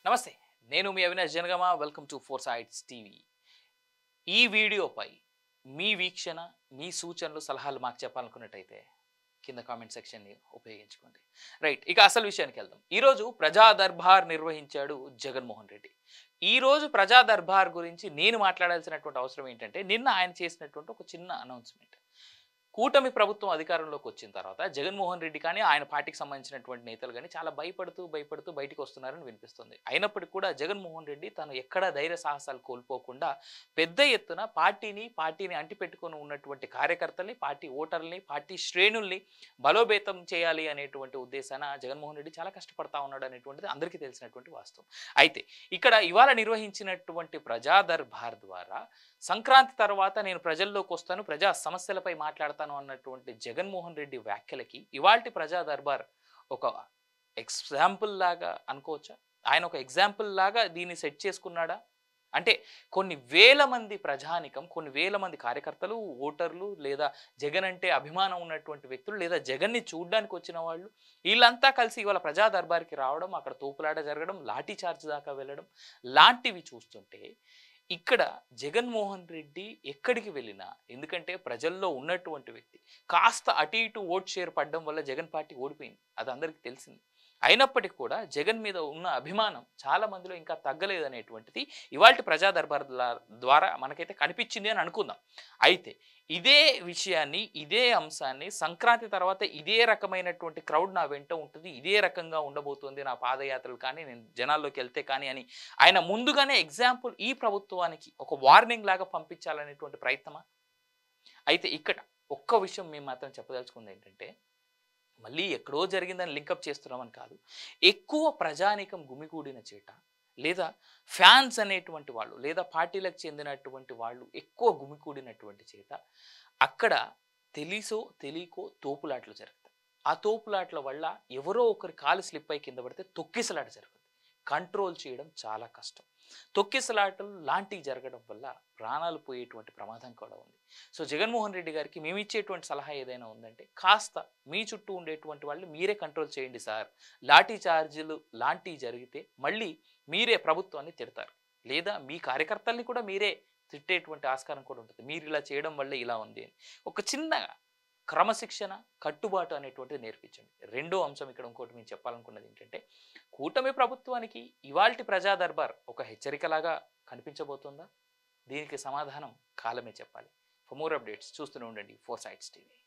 నమస్తే. నేను మీ Avinash Janagama. Welcome to four sides TV. ఈ వీడియోపై మీ వీక్షణ, మీ సూచనలు, సలహాలు మాకు చెప్పాలనుకున్నట్టయితే కింద కామెంట్ సెక్షన్ని ఉపయోగించుకోండి. రైట్, ఇక అసలు విషయానికి వెళ్దాం. ఈరోజు ప్రజా దర్బార్ నిర్వహించాడు జగన్మోహన్ రెడ్డి. ఈరోజు ప్రజా దర్బార్ గురించి నేను మాట్లాడాల్సినటువంటి అవసరం ఏంటంటే, నిన్న ఆయన చేసినటువంటి ఒక చిన్న అనౌన్స్మెంట్. కూటమి ప్రభుత్వం అధికారంలోకి వచ్చిన తర్వాత జగన్మోహన్ రెడ్డి కానీ ఆయన పార్టీకి సంబంధించినటువంటి నేతలు కానీ చాలా భయపడుతూ బయటికి వస్తున్నారని వినిపిస్తుంది. అయినప్పటికీ కూడా జగన్మోహన్ రెడ్డి తను ఎక్కడా ధైర్య సాహసాలు కోల్పోకుండా పెద్ద ఎత్తున పార్టీని అంటిపెట్టుకొని ఉన్నటువంటి కార్యకర్తల్ని, పార్టీ ఓటర్లని, పార్టీ శ్రేణుల్ని బలోపేతం చేయాలి అనేటువంటి ఉద్దేశాన జగన్మోహన్ రెడ్డి చాలా కష్టపడతా ఉన్నాడు అనేటువంటిది అందరికీ తెలిసినటువంటి వాస్తవం. అయితే ఇక్కడ ఇవాళ నిర్వహించినటువంటి ప్రజా దర్బార్ ద్వారా సంక్రాంతి తర్వాత నేను ప్రజల్లోకి వస్తాను, ప్రజా సమస్యలపై మాట్లాడతాను అన్నటువంటి జగన్మోహన్ రెడ్డి వ్యాఖ్యలకి ఇవాల్టి ప్రజా దర్బార్ ఒక ఎగ్జాంపుల్ లాగా అనుకోవచ్చా? ఆయన ఒక ఎగ్జాంపుల్ లాగా దీన్ని సెట్ చేసుకున్నాడా? అంటే కొన్ని వేల మంది ప్రజానికం, కొన్ని వేల మంది కార్యకర్తలు, ఓటర్లు, లేదా జగన్ అంటే అభిమానం ఉన్నటువంటి వ్యక్తులు, లేదా జగన్ని చూడ్డానికి వచ్చిన వాళ్ళు, వీళ్ళంతా కలిసి ఇవాళ ప్రజా దర్బార్కి రావడం, అక్కడ తోపులాట జరగడం, లాఠీ చార్జ్ దాకా వెళ్ళడం లాంటివి చూస్తుంటే ఇక్కడ జగన్మోహన్ రెడ్డి ఎక్కడికి వెళ్ళినా, ఎందుకంటే ప్రజల్లో ఉన్నటువంటి వ్యక్తి, కాస్త అటు ఇటు ఓట్ షేర్ పడడం వల్ల జగన్ పార్టీ ఓడిపోయింది, అది అందరికీ తెలిసింది. అయినప్పటికీ కూడా జగన్ మీద ఉన్న అభిమానం చాలా మందిలో ఇంకా తగ్గలేదనేటువంటిది ఇవాల్టి ప్రజా దర్బార్ ద్వారా మనకైతే కనిపించింది అని అనుకుందాం. అయితే ఇదే విషయాన్ని, ఇదే అంశాన్ని సంక్రాంతి తర్వాత ఇదే రకమైనటువంటి క్రౌడ్ నా వెంట ఉంటుంది, ఇదే రకంగా ఉండబోతుంది నా పాదయాత్రలు కానీ, నేను జనాల్లోకి వెళ్తే కానీ అని ఆయన ముందుగానే ఎగ్జాంపుల్ ఈ ప్రభుత్వానికి ఒక వార్నింగ్ లాగా పంపించాలనేటువంటి ప్రయత్నమా? అయితే ఇక్కడ ఒక్క విషయం మేము మాత్రం చెప్పదలుచుకుంది ఏంటంటే, మళ్ళీ ఎక్కడో జరిగిందని లింకప్ చేస్తున్నామని కాదు, ఎక్కువ ప్రజానీకం గుమిగూడిన చేట, లేదా ఫ్యాన్స్ అనేటువంటి వాళ్ళు, లేదా పార్టీలకు చెందినటువంటి వాళ్ళు ఎక్కువ గుమికూడినటువంటి చేత అక్కడ తెలిసో తెలియకో తోపులాట్లు జరుగుతాయి. ఆ తోపులాట్ల వల్ల ఎవరో ఒకరి కాలు స్లిప్ అయి కింద పడితే తొక్కిసలాట జరుగుతుంది. కంట్రోల్ చేయడం చాలా కష్టం. తొక్కిసలాటలు లాంటివి జరగడం వల్ల ప్రాణాలు పోయేటువంటి ప్రమాదం కూడా ఉంది. సో జగన్మోహన్ రెడ్డి గారికి మేము ఇచ్చేటువంటి సలహా ఏదైనా ఉందంటే, కాస్త మీ చుట్టూ ఉండేటువంటి వాళ్ళు మీరే కంట్రోల్ చేయండి సార్. లాఠీ చార్జీలు లాంటివి జరిగితే మళ్ళీ మీరే ప్రభుత్వాన్ని తిడతారు, లేదా మీ కార్యకర్తల్ని కూడా మీరే తిట్టేటువంటి ఆస్కారం కూడా ఉంటుంది. మీరు ఇలా చేయడం వల్లే ఇలా ఉంది అని ఒక చిన్న క్రమశిక్షణ, కట్టుబాటు అనేటువంటిది నేర్పించండి. రెండో అంశం ఇక్కడ ఇంకోటి మేము చెప్పాలనుకున్నది ఏంటంటే, కూటమి ప్రభుత్వానికి ఇవాల్టి ప్రజా దర్బార్ ఒక హెచ్చరికలాగా కనిపించబోతుందా? దీనికి సమాధానం కాలమే చెప్పాలి. ఫర్ మోర్ అప్డేట్స్ చూస్తూనే ఉండండి ఫోర్ సైడ్స్ టీవీ.